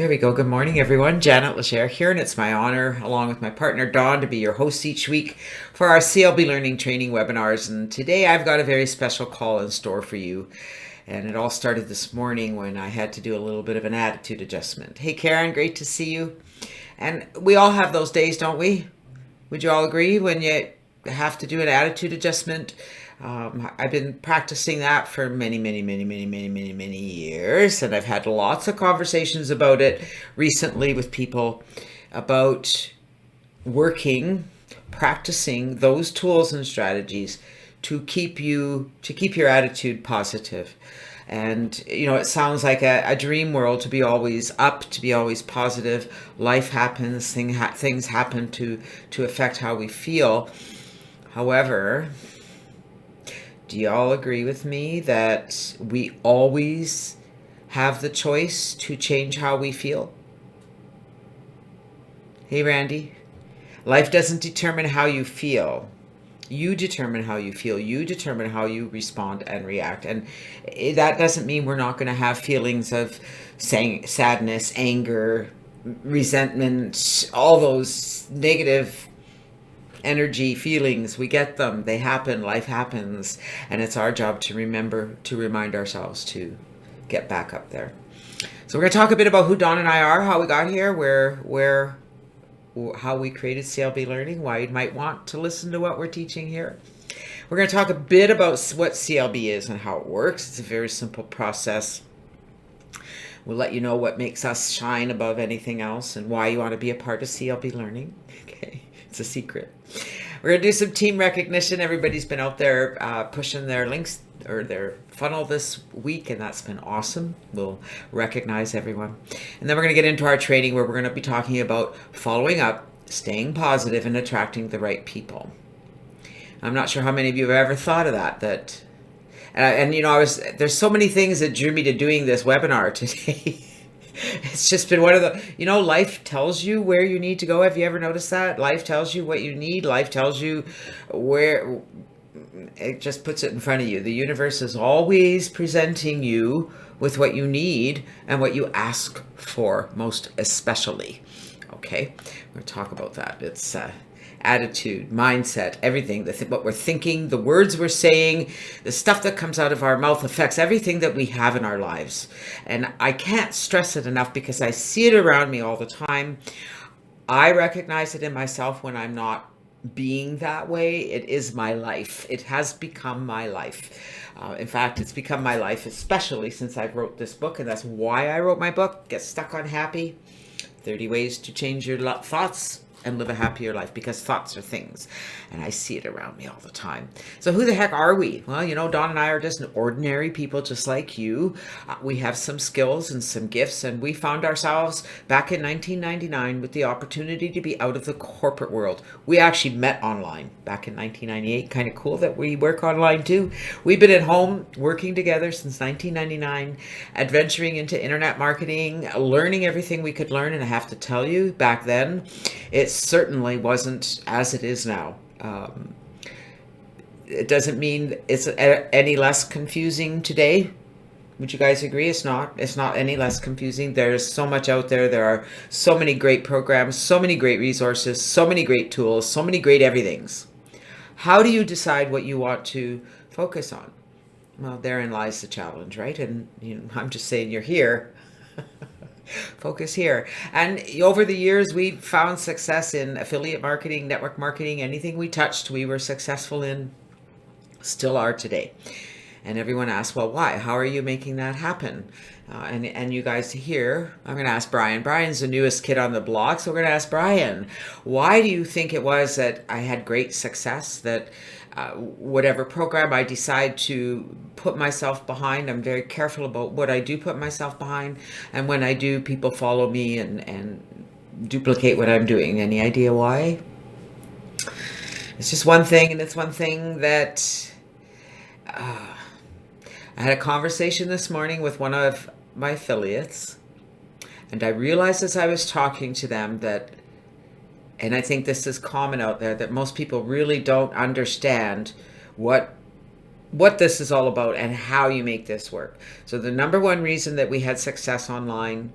There we go. Good morning, everyone. Janet Legere here, and it's my honor, along with my partner Dawn, to be your host each week for our CLB Learning Training webinars. And today I've got a very special call in store for you. And it all started this morning when I had to do a little bit of an attitude adjustment. Hey, Karen, great to see you. And we all have those days, don't we? Would you all agree when you have to do an attitude adjustment? I've been practicing that for many years, and I've had lots of conversations about it recently with people about practicing those tools and strategies to keep your attitude positive. And it sounds like a dream world, to be always up, to be always positive. Life happens, things happen to affect how we feel. However, do you all agree with me that we always have the choice to change how we feel? Hey, Randy. Life doesn't determine how you feel. You determine how you feel. You determine how you respond and react. And that doesn't mean we're not going to have feelings of sadness, anger, resentment, all those negative energy feelings. We get them. They happen. Life happens. And it's our job to remind ourselves to get back up there. So we're going to talk a bit about who Don and I are, how we got here, how we created CLB Learning, why you might want to listen to what we're teaching here. We're going to talk a bit about what CLB is and how it works. It's a very simple process. We'll let you know what makes us shine above anything else and why you want to be a part of CLB Learning. Okay, it's a secret. We're going to do some team recognition. Everybody's been out there pushing their links or their funnel this week, and that's been awesome. We'll recognize everyone. And then we're going to get into our training where we're going to be talking about following up, staying positive, and attracting the right people. I'm not sure how many of you have ever thought of that. There's so many things that drew me to doing this webinar today. It's just been one of the, life tells you where you need to go. Have you ever noticed that? Life tells you what you need. Life tells you where, it just puts it in front of you. The universe is always presenting you with what you need and what you ask for, most especially. Okay, we're going to talk about that. It's attitude, mindset, everything, what we're thinking, the words we're saying, the stuff that comes out of our mouth affects everything that we have in our lives. And I can't stress it enough because I see it around me all the time. I recognize it in myself when I'm not being that way. It is my life. It has become my life. In fact, it's become my life, especially since I wrote this book, and that's why I wrote my book, Get Stuck on Happy, 30 Ways to Change Your Thoughts and Live a Happier Life, because thoughts are things, and I see it around me all the time. So who the heck are we? Well, Don and I are just ordinary people just like you. We have some skills and some gifts, and we found ourselves back in 1999 with the opportunity to be out of the corporate world. We actually met online back in 1998. Kind of cool that we work online too. We've been at home working together since 1999, adventuring into internet marketing, learning everything we could learn, and I have to tell you, back then, it certainly wasn't as it is now. It doesn't mean it's any less confusing today. Would you guys agree? It's not any less confusing. There's so much out there. There are so many great programs, so many great resources, so many great tools, so many great everythings. How do you decide what you want to focus on? Well, therein lies the challenge, right? And I'm just saying, you're here. Focus here. And over the years, we found success in affiliate marketing, network marketing, anything we touched, we were successful in, still are today. And everyone asks, well, why? How are you making that happen? And you guys here, I'm going to ask Brian. Brian's the newest kid on the block, so we're going to ask Brian, why do you think it was that I had great success, that whatever program I decide to put myself behind, I'm very careful about what I do put myself behind, and when I do, people follow me and duplicate what I'm doing. Any idea why? It's just one thing, and it's one thing that I had a conversation this morning with one of my affiliates, and I realized as I was talking to them that, and I think this is common out there, that most people really don't understand what this is all about and how you make this work. So the number one reason that we had success online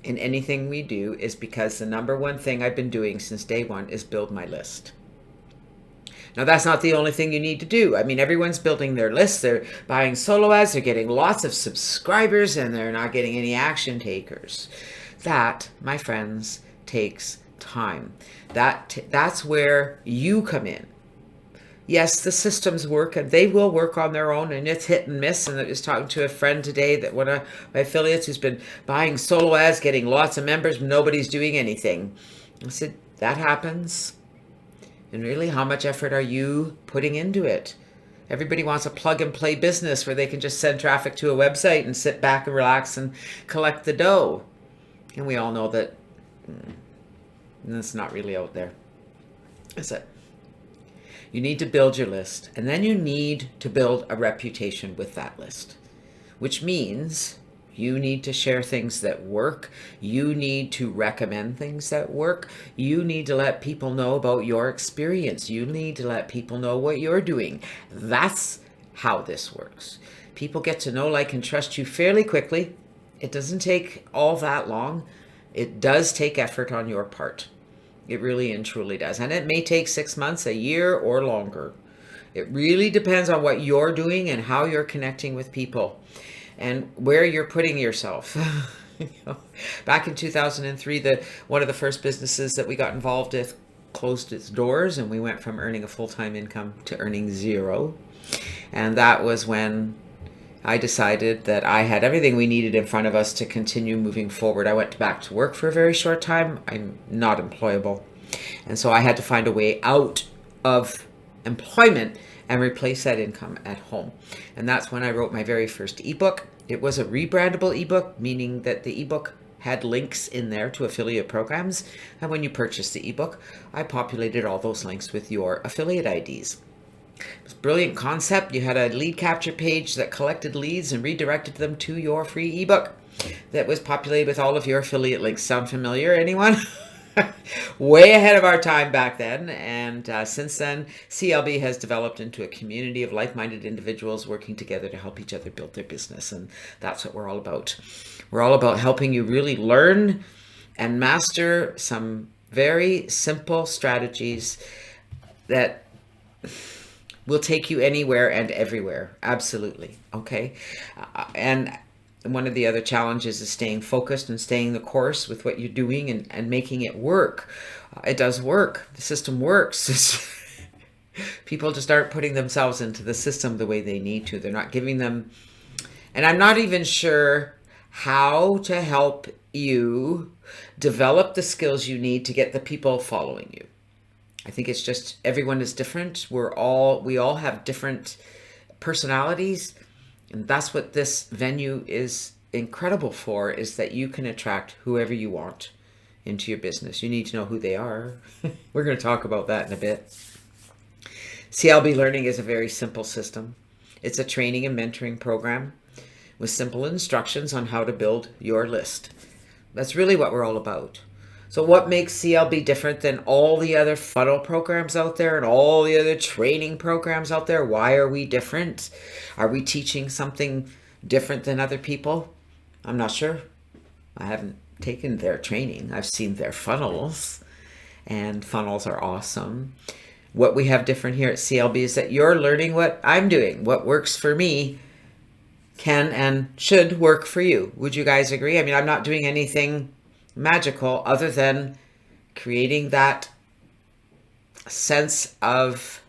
in anything we do is because the number one thing I've been doing since day one is build my list. Now, that's not the only thing you need to do. I mean, everyone's building their lists. They're buying solo ads. They're getting lots of subscribers, and they're not getting any action takers. That, my friends, takes time. That's where you come in. Yes, the systems work, and they will work on their own, and it's hit and miss. And I was talking to a friend today, that one of my affiliates who's been buying solo ads, getting lots of members, nobody's doing anything. I said, that happens. And really, how much effort are you putting into it? Everybody wants a plug and play business where they can just send traffic to a website and sit back and relax and collect the dough. And we all know that that's not really out there, is it? You need to build your list, and then you need to build a reputation with that list, which means you need to share things that work. You need to recommend things that work. You need to let people know about your experience. You need to let people know what you're doing. That's how this works. People get to know, like, and trust you fairly quickly. It doesn't take all that long. It does take effort on your part. It really and truly does. And it may take 6 months, a year, or longer. It really depends on what you're doing and how you're connecting with people and where you're putting yourself. Back in 2003, one of the first businesses that we got involved with closed its doors, and we went from earning a full-time income to earning zero. And that was when I decided that I had everything we needed in front of us to continue moving forward. I went back to work for a very short time. I'm not employable. And so I had to find a way out of employment and replace that income at home. And that's when I wrote my very first ebook. It was a rebrandable ebook, meaning that the ebook had links in there to affiliate programs. And when you purchased the ebook, I populated all those links with your affiliate IDs. It was a brilliant concept. You had a lead capture page that collected leads and redirected them to your free ebook that was populated with all of your affiliate links. Sound familiar, anyone? Way ahead of our time back then. And since then, CLB has developed into a community of like-minded individuals working together to help each other build their business. And that's what we're all about. We're all about helping you really learn and master some very simple strategies that will take you anywhere and everywhere. Absolutely. Okay. And one of the other challenges is staying focused and staying the course with what you're doing and making it work. It does work. The system works. People just aren't putting themselves into the system the way they need to. They're not giving them, and I'm not even sure how to help you develop the skills you need to get the people following you. I think it's just everyone is different. We all have different personalities. And that's what this venue is incredible for, is that you can attract whoever you want into your business. You need to know who they are. We're going to talk about that in a bit. CLB Learning is a very simple system. It's a training and mentoring program with simple instructions on how to build your list. That's really what we're all about. So what makes CLB different than all the other funnel programs out there and all the other training programs out there? Why are we different? Are we teaching something different than other people? I'm not sure. I haven't taken their training. I've seen their funnels, and funnels are awesome. What we have different here at CLB is that you're learning what I'm doing. What works for me can and should work for you. Would you guys agree? I mean, I'm not doing anything magical other than creating that sense of,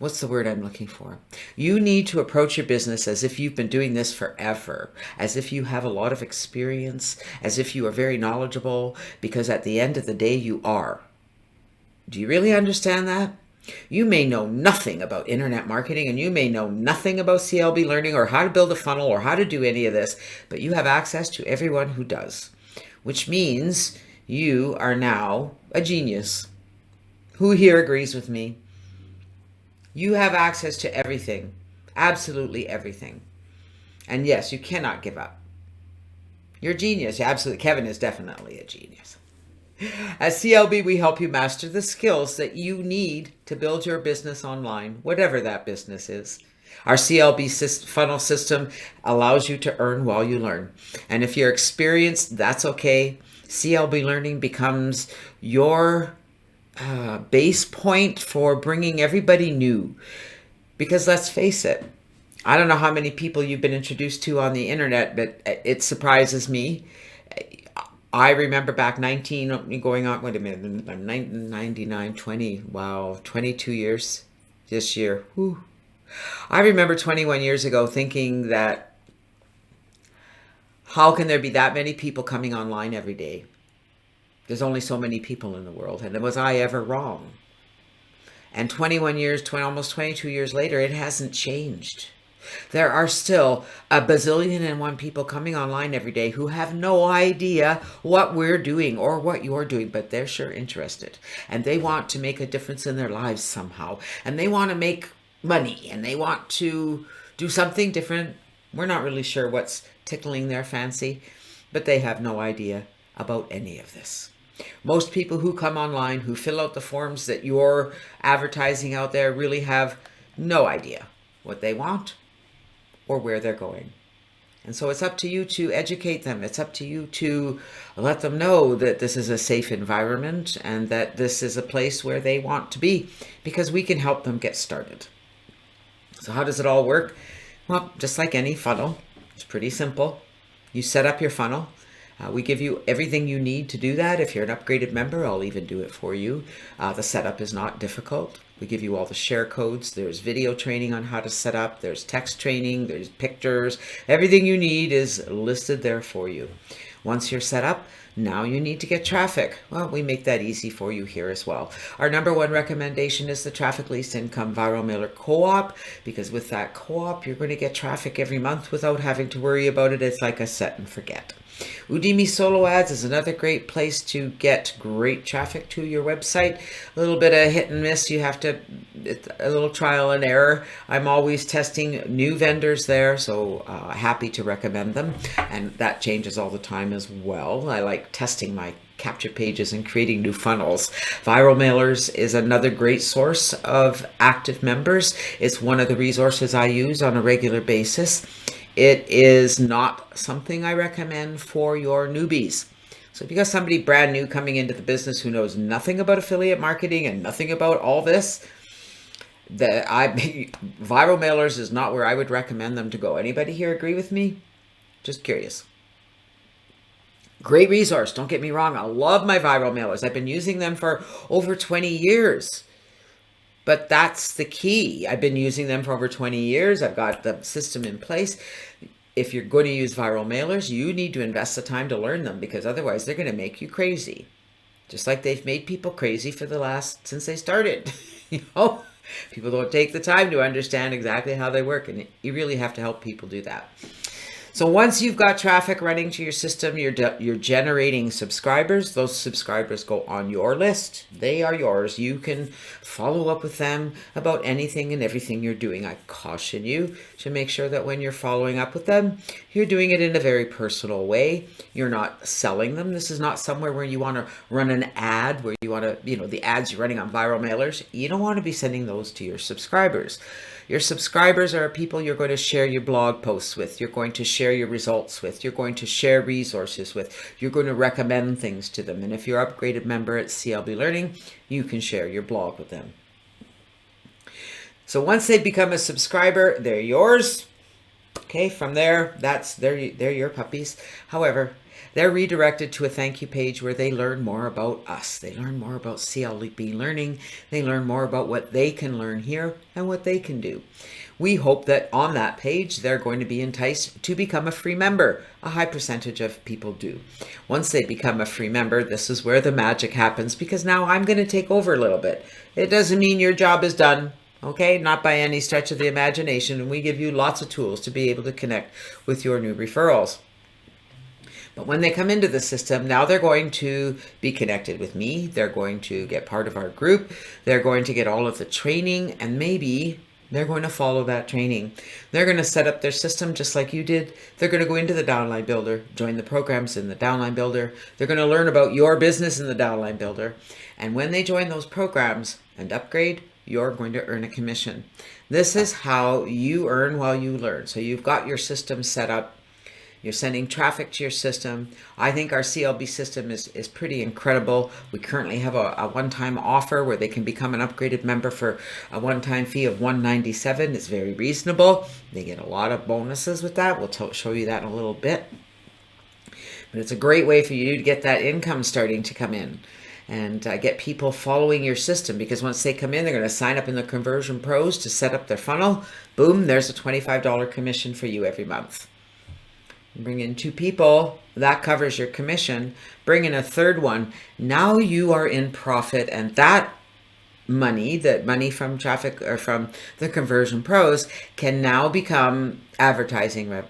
what's the word I'm looking for? You need to approach your business as if you've been doing this forever, as if you have a lot of experience, as if you are very knowledgeable, because at the end of the day, you are. Do you really understand that? You may know nothing about internet marketing, and you may know nothing about CLB Learning or how to build a funnel or how to do any of this, but you have access to everyone who does, which means you are now a genius. Who here agrees with me? You have access to everything, absolutely everything. And yes, you cannot give up. You're a genius. Absolutely. Kevin is definitely a genius. At CLB, we help you master the skills that you need to build your business online, whatever that business is. Our CLB funnel system allows you to earn while you learn. And if you're experienced, that's okay. CLB learning becomes your base point for bringing everybody new. Because let's face it, I don't know how many people you've been introduced to on the internet, but it surprises me. I remember back 99, 20, wow, 22 years this year. Whew. I remember 21 years ago thinking that how can there be that many people coming online every day? There's only so many people in the world. And was I ever wrong? And 21 years, almost 22 years later, it hasn't changed. There are still a bazillion and one people coming online every day who have no idea what we're doing or what you're doing, but they're sure interested. And they want to make a difference in their lives somehow. And they want to make money and they want to do something different. We're not really sure what's tickling their fancy, but they have no idea about any of this. Most people who come online, who fill out the forms that you're advertising out there, really have no idea what they want or where they're going. And so it's up to you to educate them. It's up to you to let them know that this is a safe environment and that this is a place where they want to be, because we can help them get started. So how does it all work? Well, just like any funnel, it's pretty simple. You set up your funnel. We give you everything you need to do that. If you're an upgraded member, I'll even do it for you. The setup is not difficult. We give you all the share codes. There's video training on how to set up. There's text training. There's pictures. Everything you need is listed there for you. Once you're set up, now you need to get traffic. Well, we make that easy for you here as well. Our number one recommendation is the Traffic Least Income Viral Mailer Co-op, because with that co-op, you're going to get traffic every month without having to worry about it. It's like a set and forget. Udemy Solo Ads is another great place to get great traffic to your website. A little bit of hit and miss. You have to, a little trial and error. I'm always testing new vendors there, so happy to recommend them. And that changes all the time as well. I like testing my capture pages and creating new funnels. Viral Mailers is another great source of active members. It's one of the resources I use on a regular basis. It is not something I recommend for your newbies. So if you got somebody brand new coming into the business who knows nothing about affiliate marketing and nothing about all this, Viral Mailers is not where I would recommend them to go. Anybody here agree with me? Just curious. Great resource, don't get me wrong. I love my Viral Mailers. I've been using them for over 20 years. But that's the key. I've been using them for over 20 years. I've got the system in place. If you're going to use Viral Mailers, you need to invest the time to learn them, because otherwise they're going to make you crazy. Just like they've made people crazy since they started. People don't take the time to understand exactly how they work, and you really have to help people do that. So once you've got traffic running to your system, you're generating subscribers. Those subscribers go on your list. They are yours. You can follow up with them about anything and everything you're doing. I caution you to make sure that when you're following up with them, you're doing it in a very personal way. You're not selling them. This is not somewhere where you want to run an ad, where you want to, the ads you're running on Viral Mailers. You don't want to be sending those to your subscribers. Your subscribers are people you're going to share your blog posts with. You're going to share your results with. You're going to share resources with. You're going to recommend things to them. And if you're an upgraded member at CLB Learning, you can share your blog with them. So once they become a subscriber, they're yours. Okay, from there, they're your puppies. However, they're redirected to a thank you page where they learn more about us. They learn more about CLB Learning. They learn more about what they can learn here and what they can do. We hope that on that page, they're going to be enticed to become a free member. A high percentage of people do. Once they become a free member, this is where the magic happens, because now I'm going to take over a little bit. It doesn't mean your job is done. Okay, not by any stretch of the imagination. And we give you lots of tools to be able to connect with your new referrals. But when they come into the system, now they're going to be connected with me. They're going to get part of our group. They're going to get all of the training, and maybe they're going to follow that training. They're going to set up their system just like you did. They're going to go into the Downline Builder, join the programs in the Downline Builder. They're going to learn about your business in the Downline Builder. And when they join those programs and upgrade, you're going to earn a commission. This is how you earn while you learn. So you've got your system set up. You're sending traffic to your system. I think our CLB system is pretty incredible. We currently have a one-time offer where they can become an upgraded member for a one-time fee of $197. It's very reasonable. They get a lot of bonuses with that. We'll show you that in a little bit. But it's a great way for you to get that income starting to come in and get people following your system, because once they come in, they're going to sign up in the Conversion Pros to set up their funnel. Boom, there's a $25 commission for you every month. Bring in 2 people, that covers your commission. Bring in a third one. Now you are in profit, and that money from traffic or from the Conversion Pros can now become advertising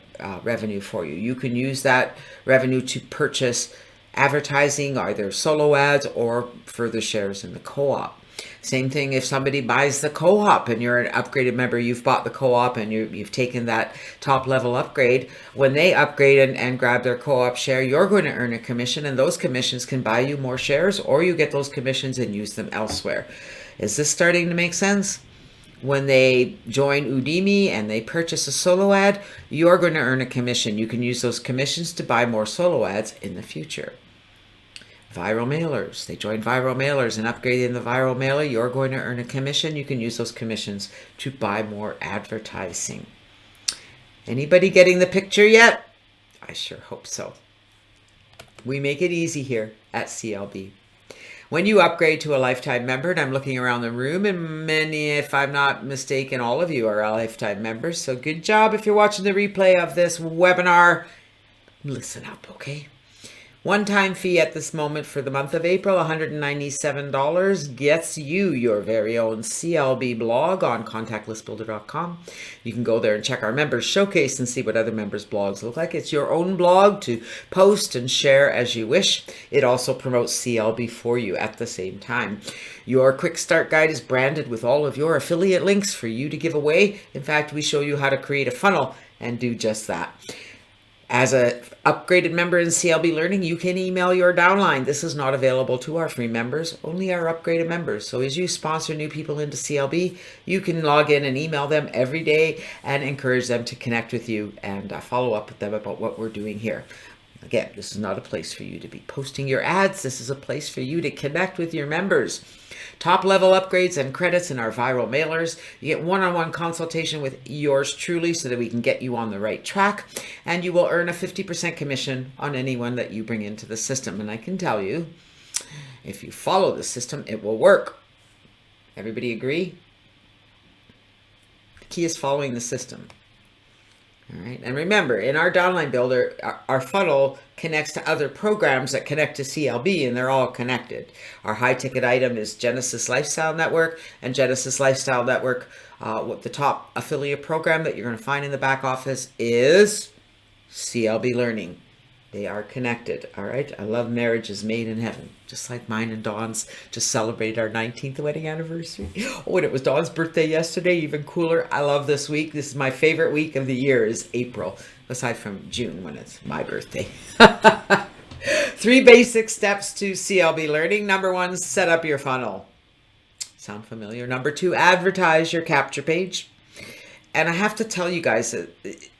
revenue for you. You can use that revenue to purchase advertising, either solo ads or further shares in the co-op. Same thing if somebody buys the co-op and you're an upgraded member, you've bought the co-op and you've taken that top level upgrade. When they upgrade and grab their co-op share, you're going to earn a commission, and those commissions can buy you more shares, or you get those commissions and use them elsewhere. Is this starting to make sense? When they join Udemy and they purchase a solo ad, you're going to earn a commission. You can use those commissions to buy more solo ads in the future. Viral mailers. They join viral mailers and upgrade in the viral mailer. You're going to earn a commission. You can use those commissions to buy more advertising. Anybody getting the picture yet? I sure hope so. We make it easy here at CLB. When you upgrade to a lifetime member, and I'm looking around the room, and many, if I'm not mistaken, all of you are lifetime members. So good job if you're watching the replay of this webinar. Listen up, okay? One-time fee at this moment for the month of April, $197, gets you your very own CLB blog on contactlistbuilder.com. You can go there and check our members showcase and see what other members' blogs look like. It's your own blog to post and share as you wish. It also promotes CLB for you at the same time. Your quick start guide is branded with all of your affiliate links for you to give away. In fact, we show you how to create a funnel and do just that. As an upgraded member in CLB Learning, you can email your downline. This is not available to our free members, only our upgraded members. So as you sponsor new people into CLB, you can log in and email them every day and encourage them to connect with you and follow up with them about what we're doing here. Again, this is not a place for you to be posting your ads. This is a place for you to connect with your members. Top level upgrades and credits in our viral mailers. You get one-on-one consultation with yours truly so that we can get you on the right track. And you will earn a 50% commission on anyone that you bring into the system. And I can tell you, if you follow the system, it will work. Everybody agree? The key is following the system. All right. And remember, in our downline builder, our funnel connects to other programs that connect to CLB, and they're all connected. Our high ticket item is Genesis Lifestyle Network, and Genesis Lifestyle Network, what the top affiliate program that you're going to find in the back office is CLB Learning. They are connected. All right. I love marriages made in heaven, just like mine and Dawn's just celebrated our 19th wedding anniversary. Oh, and it was Dawn's birthday yesterday. Even cooler. I love this week. This is my favorite week of the year is April, aside from June when it's my birthday. 3 basic steps to CLB Learning. Number 1, set up your funnel. Sound familiar? Number 2, advertise your capture page. And I have to tell you guys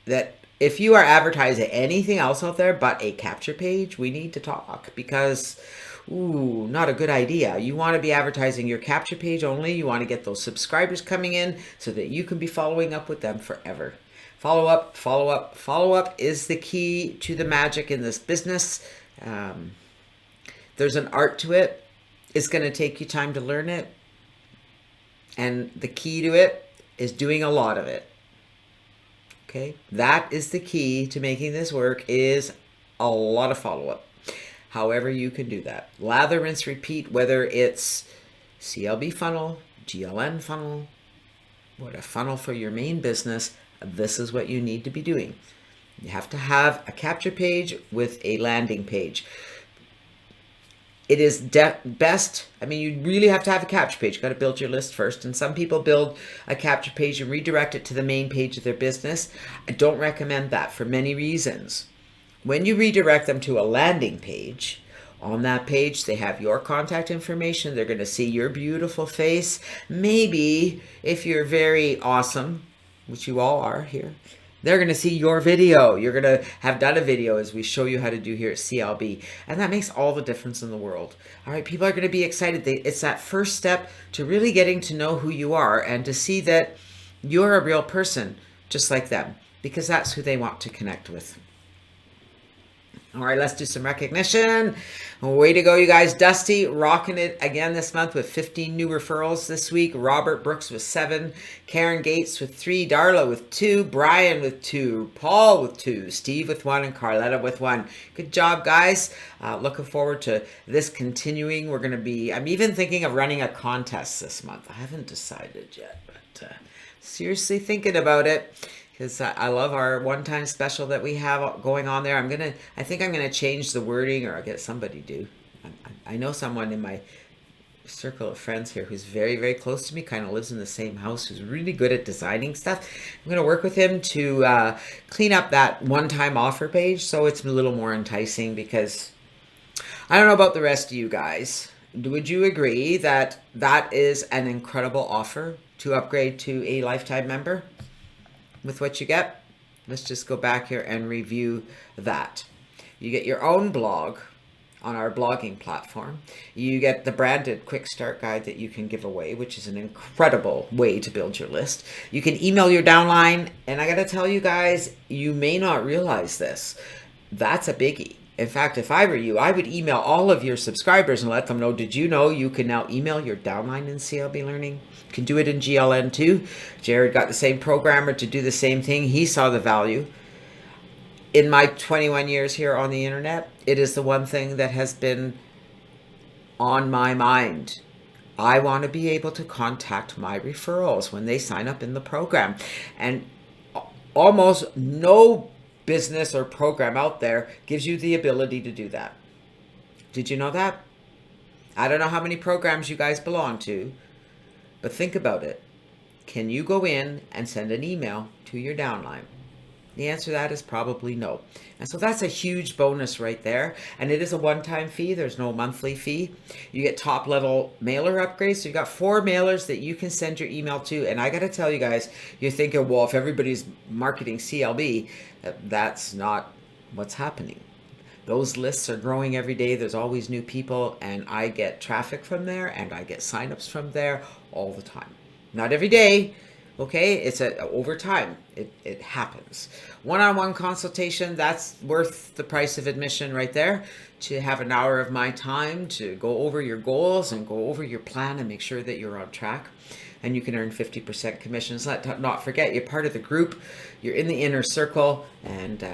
that if you are advertising anything else out there but a capture page, we need to talk, because, not a good idea. You want to be advertising your capture page only. You want to get those subscribers coming in so that you can be following up with them forever. Follow up, follow up, follow up is the key to the magic in this business. There's an art to it. It's going to take you time to learn it. And the key to it is doing a lot of it. Okay, that is the key to making this work, is a lot of follow-up. However you can do that. Lather, rinse, repeat, whether it's CLB funnel, GLN funnel, what a funnel for your main business, this is what you need to be doing. You have to have a capture page with a landing page. It is best, I mean, you really have to have a capture page. You've got to build your list first. And some people build a capture page and redirect it to the main page of their business. I don't recommend that for many reasons. When you redirect them to a landing page, On that page, they have your contact information. They're going to see your beautiful face. Maybe if you're very awesome, which you all are here, they're going to see your video. You're going to have done a video as we show you how to do here at CLB. And that makes all the difference in the world. All right, people are going to be excited. It's that first step to really getting to know who you are and to see that you're a real person just like them, because that's who they want to connect with. All right, let's do some recognition. Way to go, you guys. Dusty rocking it again this month with 15 new referrals this week. Robert Brooks with 7. Karen Gates with 3. Darla with 2. Brian with 2. Paul with 2. Steve with 1. And Carletta with 1. Good job, guys. Looking forward to this continuing. I'm even thinking of running a contest this month. I haven't decided yet, but seriously thinking about it. Because I love our one-time special that we have going on there. I think I'm gonna change the wording, or I'll get somebody to. I know someone in my circle of friends here who's very, very close to me, kind of lives in the same house, who's really good at designing stuff. I'm gonna work with him to clean up that one-time offer page so it's a little more enticing, because I don't know about the rest of you guys. Would you agree that that is an incredible offer to upgrade to a lifetime member? With what you get, let's just go back here and review that. You get your own blog on our blogging platform. You get the branded quick start guide that you can give away, which is an incredible way to build your list. You can email your downline, and I gotta tell you guys, you may not realize this. That's a biggie. In fact, if I were you, I would email all of your subscribers and let them know, did you know you can now email your downline in CLB Learning? You can do it in GLN too. Jared got the same programmer to do the same thing. He saw the value. In my 21 years here on the internet, it is the one thing that has been on my mind. I want to be able to contact my referrals when they sign up in the program. And almost no business or program out there gives you the ability to do that. Did you know that? I don't know how many programs you guys belong to, but think about it. Can you go in and send an email to your downline? The answer to that is probably no. And so that's a huge bonus right there. And it is a one-time fee. There's no monthly fee. You get top-level mailer upgrades. So you got 4 mailers that you can send your email to. And I got to tell you guys, you're thinking, well, if everybody's marketing CLB, that's not what's happening. Those lists are growing every day. There's always new people. And I get traffic from there. And I get signups from there all the time. Not every day. Okay, it's over time. It happens. One-on-one consultation, that's worth the price of admission right there. To have an hour of my time to go over your goals and go over your plan and make sure that you're on track. And you can earn 50% commissions. Let's not forget, you're part of the group. You're in the inner circle, and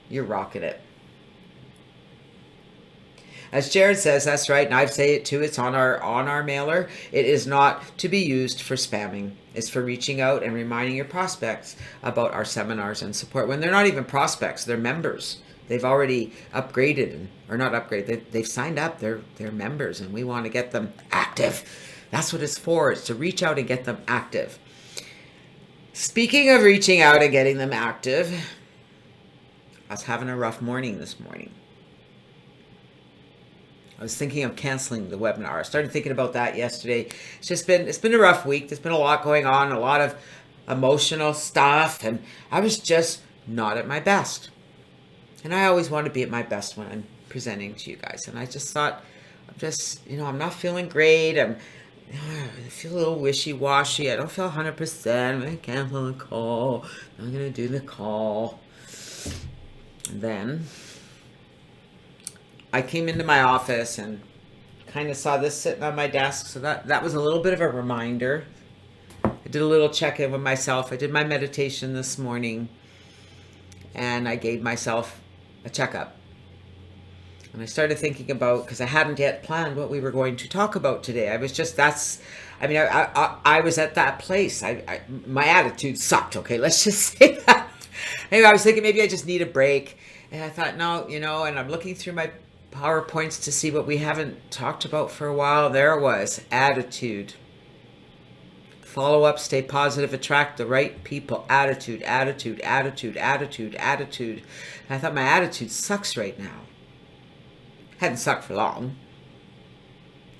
you're rocking it. As Jared says, that's right, and I say it too, it's on our mailer. It is not to be used for spamming. It's for reaching out and reminding your prospects about our seminars and support. When they're not even prospects, they're members. They've already upgraded, or not upgraded, they've signed up, they're members, and we want to get them active. That's what it's for, it's to reach out and get them active. Speaking of reaching out and getting them active, I was having a rough morning this morning. I was thinking of canceling the webinar. I started thinking about that yesterday. It's been a rough week. There's been a lot going on, a lot of emotional stuff, and I was just not at my best. And I always want to be at my best when I'm presenting to you guys. And I just thought, I'm not feeling great. I feel a little wishy-washy. I don't feel 100%. I'm going to cancel the call. I'm going to do the call. And then I came into my office and kind of saw this sitting on my desk. So that was a little bit of a reminder. I did a little check-in with myself. I did my meditation this morning. And I gave myself a checkup. And I started thinking about, because I hadn't yet planned what we were going to talk about today. I was at that place. My attitude sucked, okay? Let's just say that. Anyway, I was thinking maybe I just need a break. And I thought, no, and I'm looking through my PowerPoints to see what we haven't talked about for a while. There it was, attitude. Follow up, stay positive, attract the right people. Attitude, attitude, attitude, attitude, attitude. And I thought my attitude sucks right now. Hadn't sucked for long.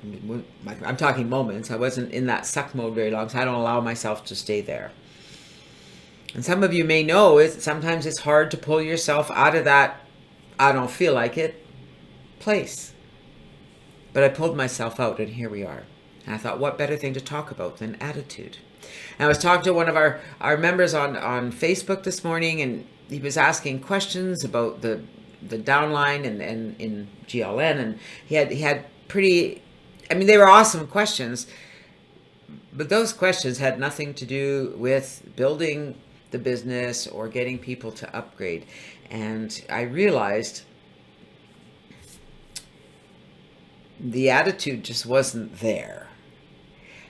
I mean, I'm talking moments. I wasn't in that suck mode very long, so I don't allow myself to stay there. And some of you may know sometimes it's hard to pull yourself out of that I don't feel like it place. But I pulled myself out, and here we are. And I thought, what better thing to talk about than attitude? And I was talking to one of our members on Facebook this morning, and he was asking questions about the downline and in GLN, and he had pretty, I mean, they were awesome questions, but those questions had nothing to do with building the business or getting people to upgrade. And I realized the attitude just wasn't there.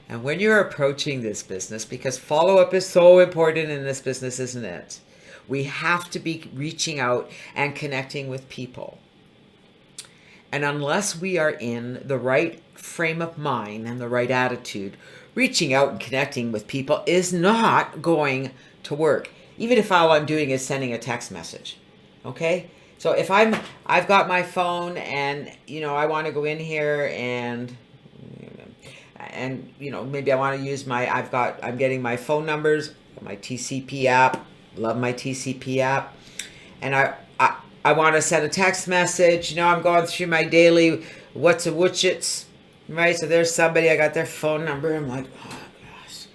And when you're approaching this business, because follow-up is so important in this business, isn't it? We have to be reaching out and connecting with people. And unless we are in the right frame of mind and the right attitude, reaching out and connecting with people is not going to work. Even if all I'm doing is sending a text message. Okay? So if I've got my phone and, I want to go in here and maybe I want to use I'm getting my phone numbers, my TCP app, love my TCP app, and I want to send a text message. I'm going through my daily what's a whatchits, right? So there's somebody, I got their phone number. I'm like, oh gosh,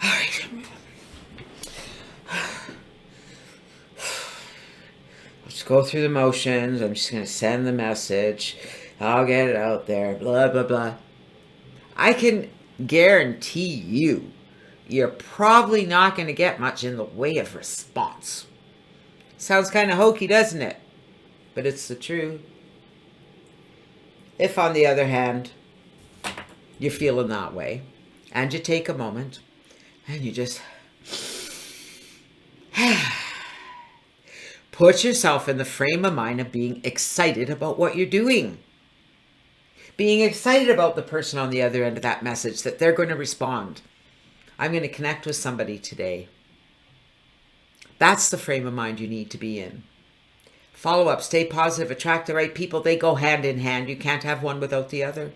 all right. Let's go through the motions. I'm just going to send the message. I'll get it out there, blah, blah, blah. I can guarantee you're probably not going to get much in the way of response. Sounds kind of hokey, doesn't it? But it's the truth. If, on the other hand, you're feeling that way, and you take a moment, and you just put yourself in the frame of mind of being excited about what you're doing. Being excited about the person on the other end of that message, that they're going to respond. I'm going to connect with somebody today. That's the frame of mind you need to be in. Follow up, stay positive, attract the right people. They go hand in hand. You can't have one without the other.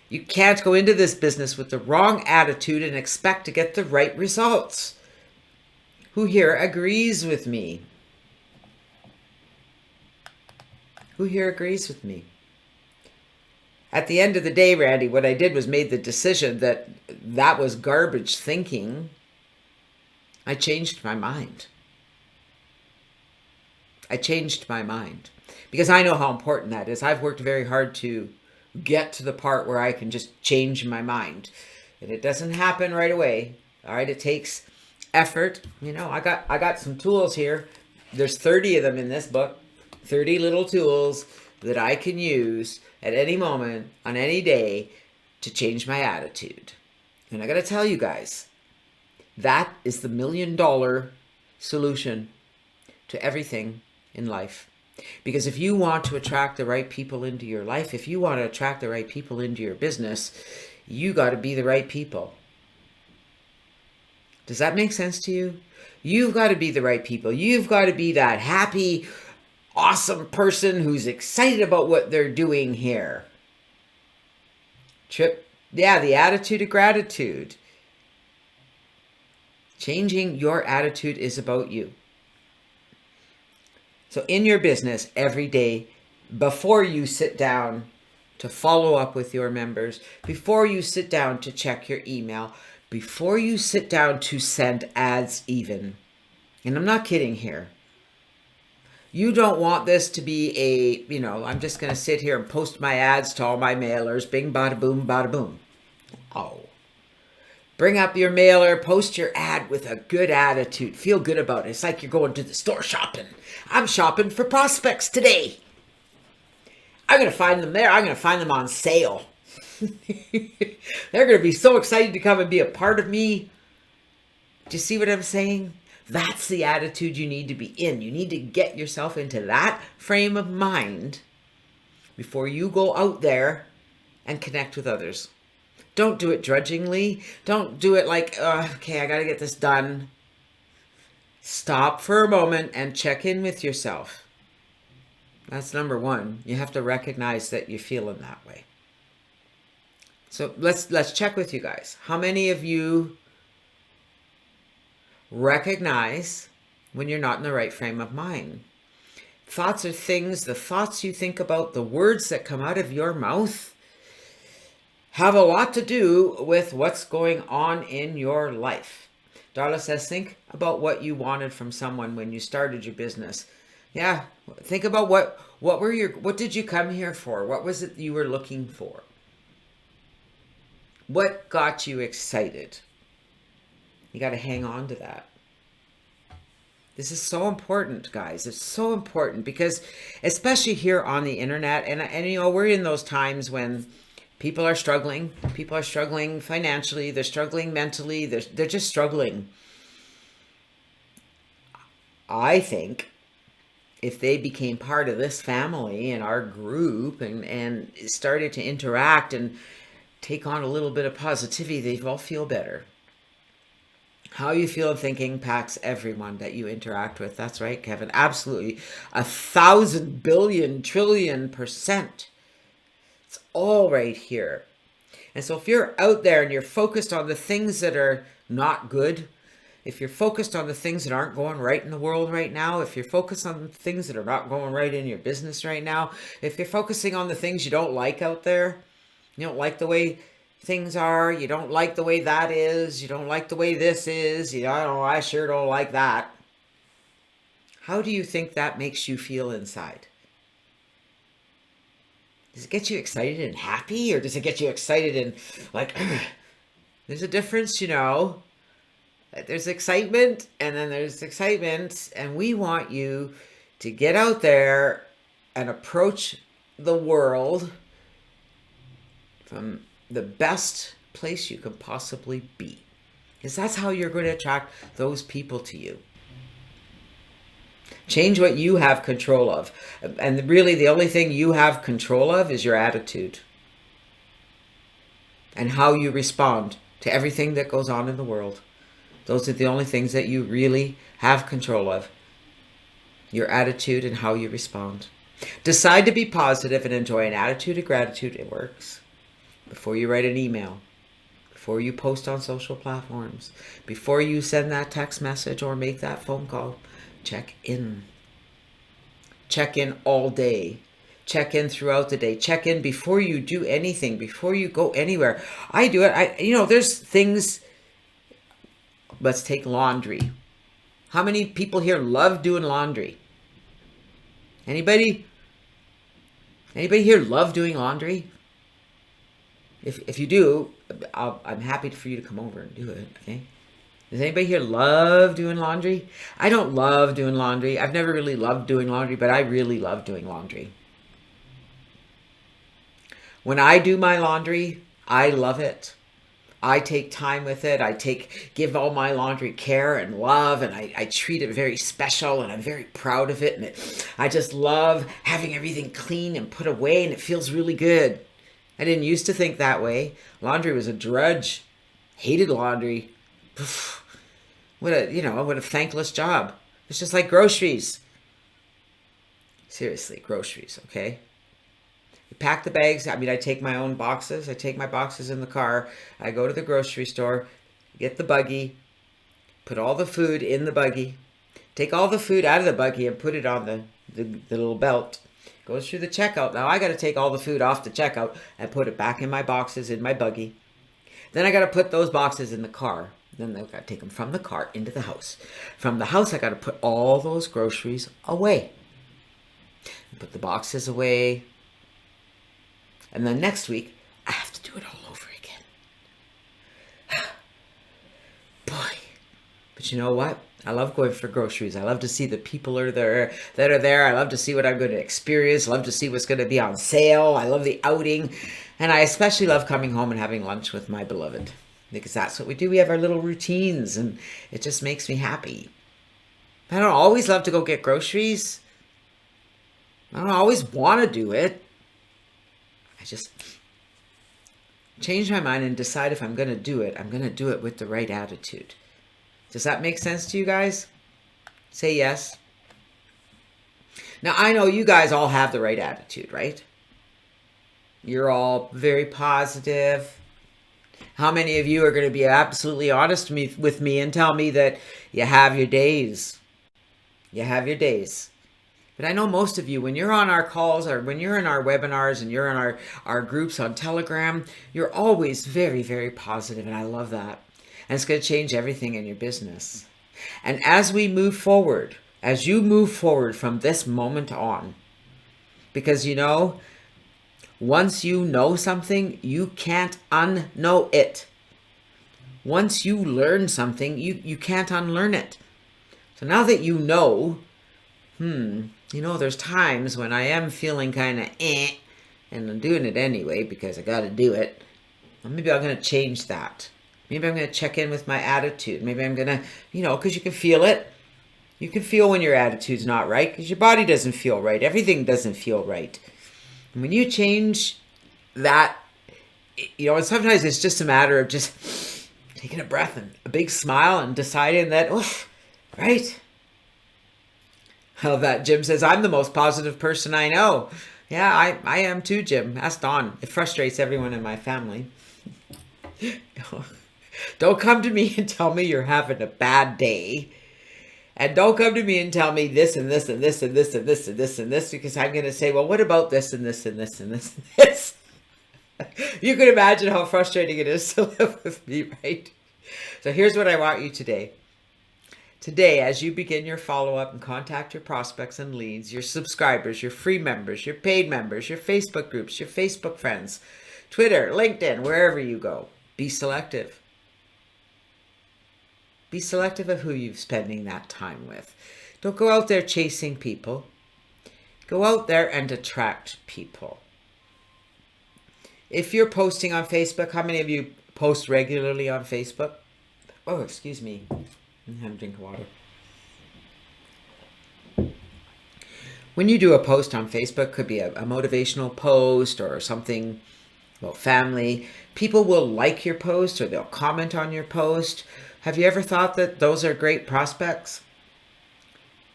You can't go into this business with the wrong attitude and expect to get the right results. Who here agrees with me? Who here agrees with me? At the end of the day, Randy, what I did was made the decision that was garbage thinking. I changed my mind. I changed my mind because I know how important that is. I've worked very hard to get to the part where I can just change my mind. And it doesn't happen right away. All right, it takes effort. I got some tools here. There's 30 of them in this book. 30 little tools that I can use at any moment, on any day, to change my attitude. And I got to tell you guys, that is the $1 million solution to everything in life. Because if you want to attract the right people into your life, if you want to attract the right people into your business, you got to be the right people. Does that make sense to you? You've got to be the right people. You've got to be that happy, awesome person who's excited about what they're doing here. The attitude of gratitude. Changing your attitude is about you. So in your business, every day, before you sit down to follow up with your members, before you sit down to check your email, before you sit down to send ads even, and I'm not kidding here, you don't want this to be I'm just going to sit here and post my ads to all my mailers, bing, bada, boom, bada, boom. Oh. Bring up your mailer, post your ad with a good attitude. Feel good about it. It's like you're going to the store shopping. I'm shopping for prospects today. I'm going to find them there. I'm going to find them on sale. They're going to be so excited to come and be a part of me. Do you see what I'm saying? That's the attitude you need to be in. You need to get yourself into that frame of mind before you go out there and connect with others. Don't do it drudgingly. Don't do it like, okay, I got to get this done. Stop for a moment and check in with yourself. That's number one. You have to recognize that you're feeling that way. So let's check with you guys. How many of you recognize when you're not in the right frame of mind? Thoughts are things, the thoughts you think about, the words that come out of your mouth have a lot to do with what's going on in your life. Darla says, think about what you wanted from someone when you started your business. Yeah, think about what did you come here for? What was it you were looking for? What got you excited? You got to hang on to that. This is so important, guys. It's so important because especially here on the internet, and you know, we're in those times when people are struggling. People are struggling financially. They're struggling mentally. They're just struggling. I think if they became part of this family and our group and started to interact and take on a little bit of positivity, they'd all feel better. How you feel and think impacts everyone that you interact with. That's right, Kevin. Absolutely. 1,000 billion trillion %. It's all right here. And so if you're out there and you're focused on the things that are not good, if you're focused on the things that aren't going right in the world right now, if you're focused on the things that are not going right in your business right now, if you're focusing on the things you don't like out there, you don't like the way things are, you don't like the way that is, you don't like the way this is, I sure don't like that. How do you think that makes you feel inside? Does it get you excited and happy, or does it get you excited and like, there's a difference, you know. There's excitement and then there's excitement, and we want you to get out there and approach the world from the best place you can possibly be, because that's how you're going to attract those people to you. Change what you have control of. And really the only thing you have control of is your attitude and how you respond to everything that goes on in the world. Those are the only things that you really have control of. Your attitude and how you respond. Decide to be positive and enjoy an attitude of gratitude. It works. Before you write an email, before you post on social platforms, before you send that text message or make that phone call, check in. Check in all day. Check in throughout the day. Check in before you do anything, before you go anywhere. I do it. There's things. Let's take laundry. How many people here love doing laundry? Anybody here love doing laundry? If you do, I'm happy for you to come over and do it, okay? Does anybody here love doing laundry? I don't love doing laundry. I've never really loved doing laundry, but I really love doing laundry. When I do my laundry, I love it. I take time with it. Give all my laundry care and love, and I treat it very special, and I'm very proud of it. And I just love having everything clean and put away, and it feels really good. I didn't used to think that way. Laundry was a drudge. Hated laundry. What a thankless job. It's just like groceries. Seriously, groceries, okay? You pack the bags. I take my own boxes. I take my boxes in the car. I go to the grocery store, get the buggy, put all the food in the buggy, take all the food out of the buggy and put it on the little belt. Goes through the checkout. Now I got to take all the food off the checkout and put it back in my boxes in my buggy. Then I got to put those boxes in the car. Then I've got to take them from the car into the house. From the house, I got to put all those groceries away. Put the boxes away. And then next week, I have to do it all over again. Boy. But you know what? I love going for groceries. I love to see the people that are there. I love to see what I'm going to experience. I love to see what's going to be on sale. I love the outing. And I especially love coming home and having lunch with my beloved. Because that's what we do. We have our little routines, and it just makes me happy. I don't always love to go get groceries. I don't always want to do it. I just change my mind and decide if I'm going to do it. I'm going to do it with the right attitude. Does that make sense to you guys? Say yes. Now, I know you guys all have the right attitude, right? You're all very positive. How many of you are going to be absolutely honest with me and tell me that you have your days? You have your days. But I know most of you, when you're on our calls or when you're in our webinars and you're in our groups on Telegram, you're always very, very positive, and I love that. And it's going to change everything in your business. And as we move forward, as you move forward from this moment on, because once you know something, you can't unknow it. Once you learn something, you can't unlearn it. So now that you know, there's times when I am feeling kind of and I'm doing it anyway because I got to do it. Well, maybe I'm going to change that. Maybe I'm going to check in with my attitude. Maybe I'm going to, because you can feel it. You can feel when your attitude's not right because your body doesn't feel right. Everything doesn't feel right. And when you change that, and sometimes it's just a matter of just taking a breath and a big smile and deciding that, right. I love that. Jim says, I'm the most positive person I know. Yeah, I am too, Jim. Ask Dawn. It frustrates everyone in my family. Don't come to me and tell me you're having a bad day. And don't come to me and tell me this and this and this and this and this and this and this, because I'm going to say, well, what about this and this and this and this and this? You can imagine how frustrating it is to live with me, right? So here's what I want you today. Today, as you begin your follow-up and contact your prospects and leads, your subscribers, your free members, your paid members, your Facebook groups, your Facebook friends, Twitter, LinkedIn, wherever you go, be selective. Be selective of who you're spending that time with. Don't go out there chasing people. Go out there and attract people. If you're posting on Facebook, how many of you post regularly on Facebook? Oh, excuse me. I'm having a drink of water. When you do a post on Facebook, could be a motivational post or something about family, people will like your post or they'll comment on your post. Have you ever thought that those are great prospects?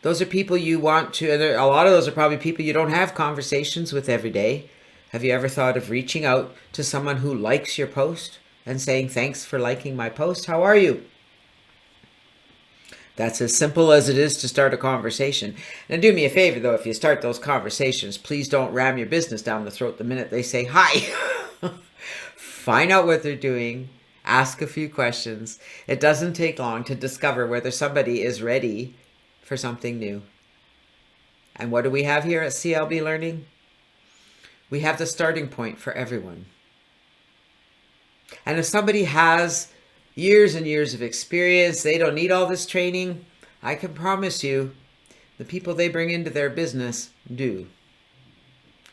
Those are people you want to, and a lot of those are probably people you don't have conversations with every day. Have you ever thought of reaching out to someone who likes your post and saying, thanks for liking my post, how are you? That's as simple as it is to start a conversation. Now do me a favor though, if you start those conversations, please don't ram your business down the throat the minute they say hi. Find out what they're doing. Ask a few questions. It doesn't take long to discover whether somebody is ready for something new. And what do we have here at CLB Learning? We have the starting point for everyone. And if somebody has years and years of experience, they don't need all this training, I can promise you the people they bring into their business do.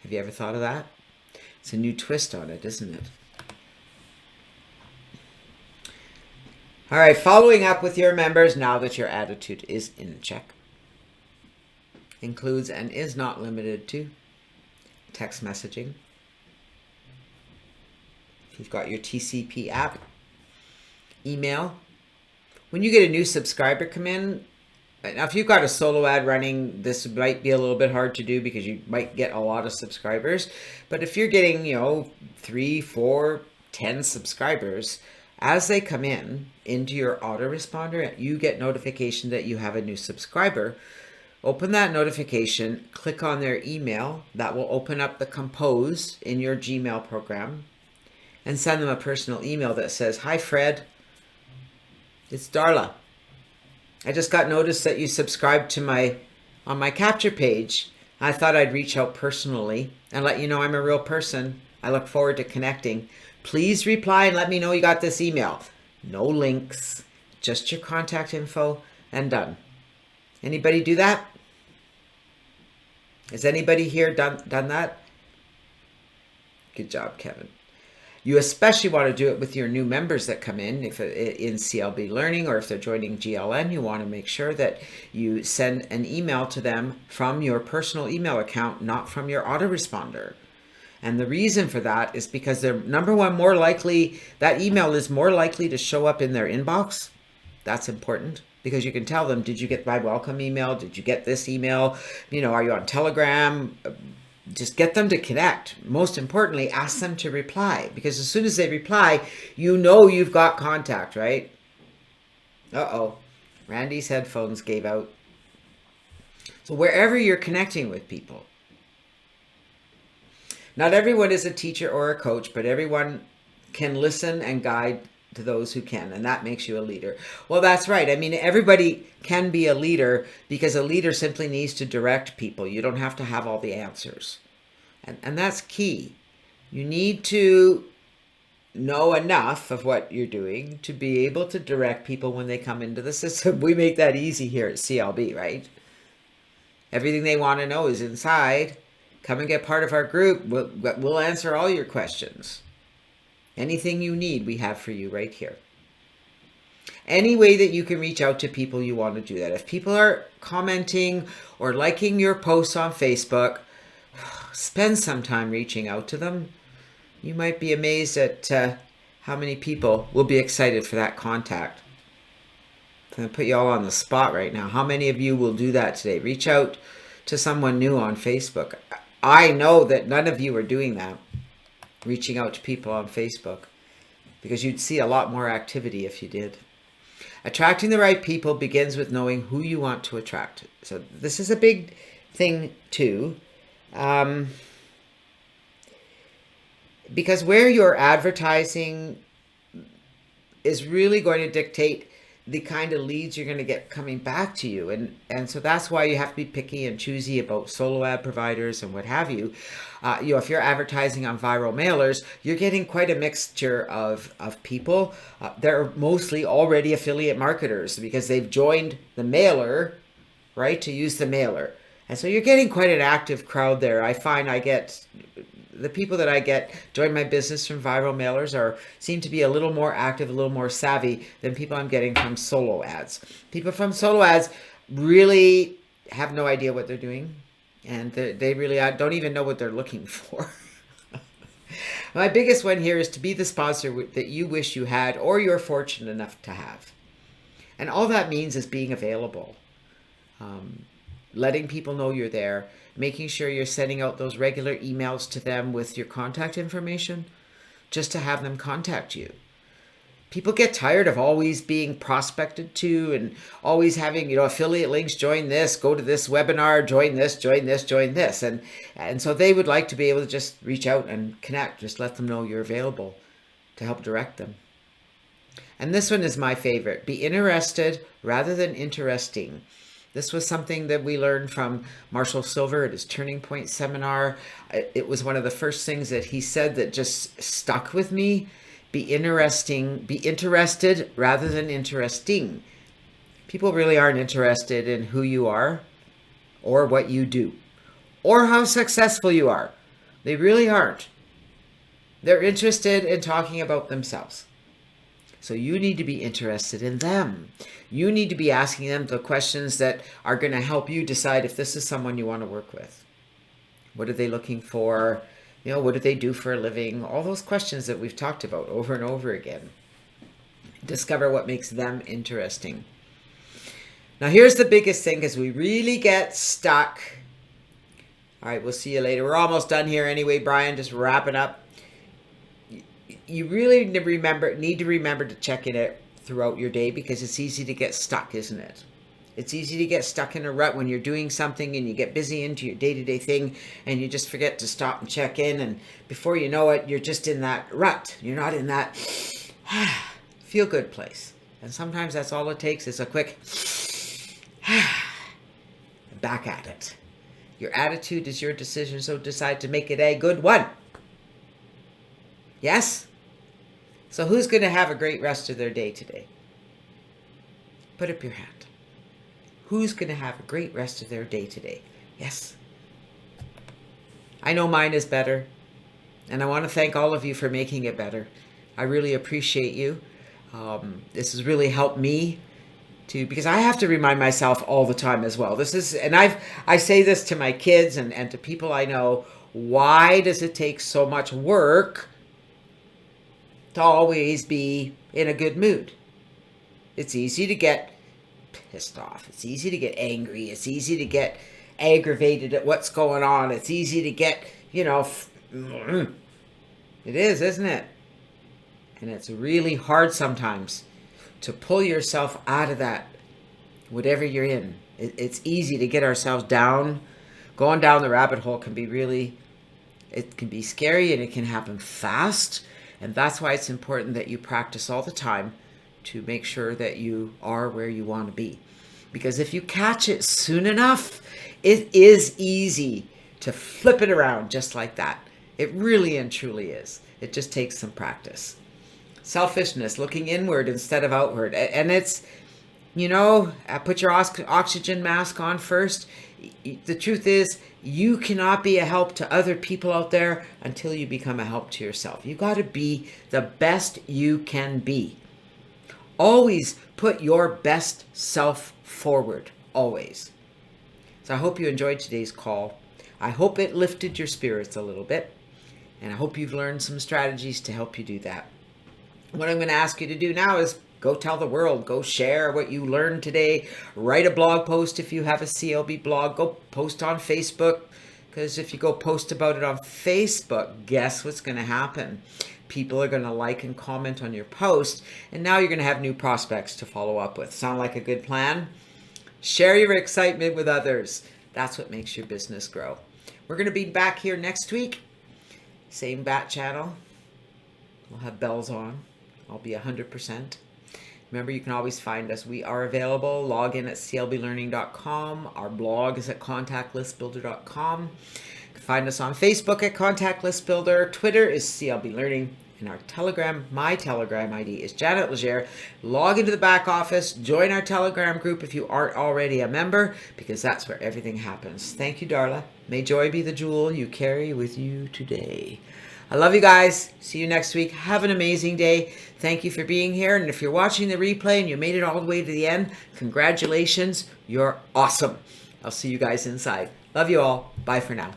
Have you ever thought of that? It's a new twist on it, isn't it? All right, following up with your members now that your attitude is in check. Includes and is not limited to text messaging. If you've got your TCP app, email. When you get a new subscriber come in, now if you've got a solo ad running, this might be a little bit hard to do because you might get a lot of subscribers. But if you're getting, 3, 4, 10 subscribers, as they come into your autoresponder, you get notification that you have a new subscriber. Open that notification, click on their email. That will open up the Compose in your Gmail program and send them a personal email that says, hi, Fred. It's Darla. I just got notice that you subscribed to on my capture page. I thought I'd reach out personally and let you know I'm a real person. I look forward to connecting. Please reply and let me know you got this email. No links, just your contact info and done. Anybody do that? Has anybody here done that? Good job, Kevin. You especially want to do it with your new members that come in, if in CLB Learning or if they're joining GLN, you want to make sure that you send an email to them from your personal email account, not from your autoresponder. And the reason for that is because they're, number one, that email is more likely to show up in their inbox. That's important. because you can tell them, did you get my welcome email? Did you get this email? Are you on Telegram? Just get them to connect. Most importantly, ask them to reply, because as soon as they reply, you've got contact, right? Uh-oh. Randy's headphones gave out. So wherever you're connecting with people, not everyone is a teacher or a coach, but everyone can listen and guide to those who can, and that makes you a leader. Well, that's right. I mean, everybody can be a leader, because a leader simply needs to direct people. You don't have to have all the answers. And that's key. You need to know enough of what you're doing to be able to direct people when they come into the system. We make that easy here at CLB, right? Everything they want to know is inside. Come and get part of our group. We'll answer all your questions. Anything you need, we have for you right here. Any way that you can reach out to people, you want to do that. If people are commenting or liking your posts on Facebook, spend some time reaching out to them. You might be amazed at how many people will be excited for that contact. I'm going to put you all on the spot right now. How many of you will do that today? Reach out to someone new on Facebook. I know that none of you are doing that, reaching out to people on Facebook, because you'd see a lot more activity if you did. Attracting the right people begins with knowing who you want to attract. So this is a big thing too. Because where you're advertising is really going to dictate the kind of leads you're going to get coming back to you. And so that's why you have to be picky and choosy about solo ad providers and what have you. If you're advertising on viral mailers, you're getting quite a mixture of people. They're mostly already affiliate marketers because they've joined the mailer, right, to use the mailer. And so you're getting quite an active crowd there. I find the people that I get join my business from viral mailers seem to be a little more active, a little more savvy than people I'm getting from solo ads. People from solo ads really have no idea what they're doing, and they really don't even know what they're looking for. My biggest one here is to be the sponsor that you wish you had or you're fortunate enough to have. And all that means is being available. Letting people know you're there, making sure you're sending out those regular emails to them with your contact information, just to have them contact you. People get tired of always being prospected to and always having, affiliate links, join this, go to this webinar, join this, join this, join this. And so they would like to be able to just reach out and connect, just let them know you're available to help direct them. And this one is my favorite. Be interested rather than interesting. This was something that we learned from Marshall Silver at his Turning Point seminar. It was one of the first things that he said that just stuck with me. Be interested rather than interesting. People really aren't interested in who you are or what you do or how successful you are. They really aren't. They're interested in talking about themselves. So you need to be interested in them. You need to be asking them the questions that are going to help you decide if this is someone you want to work with. What are they looking for? What do they do for a living? All those questions that we've talked about over and over again. Discover what makes them interesting. Now here's the biggest thing, because we really get stuck. All right, we'll see you later. We're almost done here anyway, Brian, just wrapping up. You really need to remember to check in it throughout your day, because it's easy to get stuck, isn't it? It's easy to get stuck in a rut when you're doing something and you get busy into your day-to-day thing and you just forget to stop and check in, and before you know it, you're just in that rut. You're not in that feel-good place. And sometimes that's all it takes is a quick back at it. Your attitude is your decision, so decide to make it a good one. Yes? So who's going to have a great rest of their day today? Put up your hand. Who's going to have a great rest of their day today? Yes? I know mine is better. And I want to thank all of you for making it better. I really appreciate you. This has really helped me because I have to remind myself all the time as well. I say this to my kids and to people I know. Why does it take so much work to always be in a good mood? It's easy to get pissed off. It's easy to get angry. It's easy to get aggravated at what's going on. It's easy to get, it is, isn't it? And it's really hard sometimes to pull yourself out of that, whatever you're in. It's easy to get ourselves down. Going down the rabbit hole can be it can be scary, and it can happen fast. And that's why it's important that you practice all the time to make sure that you are where you want to be. Because if you catch it soon enough, it is easy to flip it around just like that. It really and truly is. It just takes some practice. Selfishness, looking inward instead of outward. And it's, put your oxygen mask on first. The truth is, you cannot be a help to other people out there until you become a help to yourself. You got to be the best you can be. Always put your best self forward. Always. So I hope you enjoyed today's call. I hope it lifted your spirits a little bit. And I hope you've learned some strategies to help you do that. What I'm going to ask you to do now is go tell the world. Go share what you learned today. Write a blog post if you have a CLB blog. Go post on Facebook. Because if you go post about it on Facebook, guess what's going to happen? People are going to like and comment on your post. And now you're going to have new prospects to follow up with. Sound like a good plan? Share your excitement with others. That's what makes your business grow. We're going to be back here next week. Same bat channel. We'll have bells on. I'll be 100%. Remember, you can always find us. We are available. Log in at clblearning.com. Our blog is at contactlistbuilder.com. You can find us on Facebook at Contact List Builder. Twitter is CLB Learning. And our Telegram, my Telegram ID is Janet Legere. Log into the back office. Join our Telegram group if you aren't already a member, because that's where everything happens. Thank you, Darla. May joy be the jewel you carry with you today. I love you guys. See you next week. Have an amazing day. Thank you for being here. And if you're watching the replay and you made it all the way to the end, congratulations. You're awesome. I'll see you guys inside. Love you all. Bye for now.